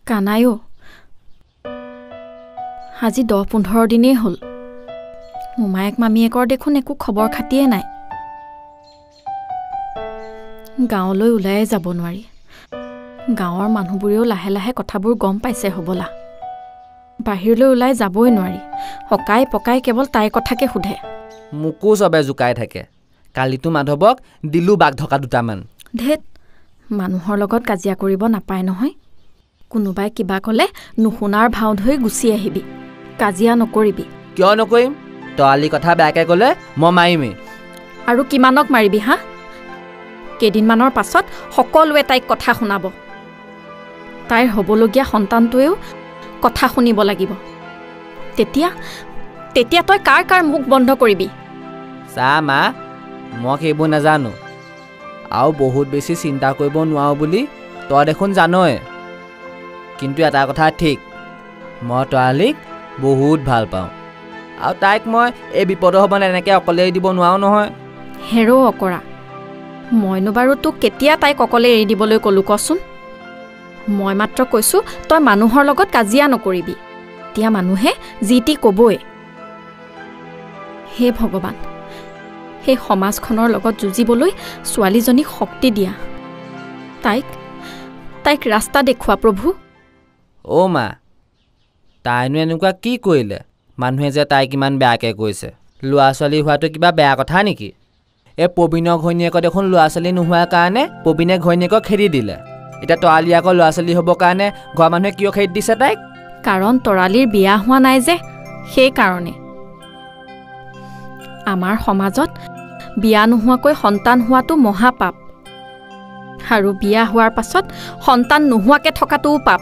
কানায়ো আজি 10-15 দিনেই হ'ল মোমায়েক মামীয়েকৰ দেখোন একো খবৰ খাতিয়ে নাই গাঁৱলৈ ওলাই যাব নোৱাৰি গাঁৱৰ মানুহবোৰেও লাহে লাহে কথাবোৰ গম পাইছে হ'বলা বাহিৰলৈ ওলাই যাবই নোৱাৰি হকাই পকাই কেৱল তাইৰ কথাকে সুধে মুকু সবে জুকাই থাকে কালিতো মাধৱক দিলু বাঘ ধকা দুটামান ধেত মানুহৰ লগত কাজিয়া কৰিব নাপায় নহয় কোনোবাই কিবা ক'লে নুশুনাৰ ভাও ধৰি গুচি আহিবি কাজিয়া নকৰিবি কিয় নকৰিম তৰালি কথা বেয়াকে ক'লে মই মাৰিমেই আৰু কিমানক মাৰিবি হা কেইদিনমানৰ পাছত সকলোৱে তাইক কথা শুনাব তাইৰ হ'বলগীয়া সন্তানটোৱেও কথা শুনিব লাগিব তেতিয়া তই কাৰ মুখ বন্ধ কৰিবি চা মা মই সেইবোৰ নাজানো আৰু বহুত বেছি চিন্তা কৰিব নোৱাৰো বুলি তই দেখোন জানই কিন্তু এটা কথা ঠিক মই তৰালিক বহুত ভাল পাওঁ আৰু তাইক মই এই বিপদ হ'ব এনেকৈ অকলে এৰি দিব নোৱাৰো নহয় হেৰ অকৰা মইনো বাৰু তোক কেতিয়া তাইক অকলে এৰি দিবলৈ ক'লো কচোন মই মাত্ৰ কৈছোঁ তই মানুহৰ লগত কাজিয়া নকৰিবি এতিয়া মানুহে যি টি ক'বই হে ভগৱান সেই সমাজখনৰ লগত যুঁজিবলৈ ছোৱালীজনীক শক্তি দিয়া তাইক ৰাস্তা দেখুওৱা প্ৰভু অ' মা তাইনো এনেকুৱা কি কৰিলে মানুহে যে তাইক ইমান বেয়াকৈ কৈছে ল'ৰা ছোৱালী হোৱাটো কিবা বেয়া কথা নেকি এই প্ৰবীণৰ ঘৈণীয়েকৰ দেখোন ল'ৰা ছোৱালী নোহোৱাৰ কাৰণে প্ৰবীণে ঘৈণীয়েকক খেদি দিলে এতিয়া তৰালি আকৌ ল'ৰা ছোৱালী হ'বৰ কাৰণে ঘৰৰ মানুহে কিয় খেদি দিছে তাইক কাৰণ তৰালিৰ বিয়া হোৱা নাই যে সেইকাৰণে আমাৰ সমাজত বিয়া নোহোৱাকৈ সন্তান হোৱাটো মহাপাপ আৰু বিয়া হোৱাৰ পাছত সন্তান নোহোৱাকৈ থকাটোও পাপ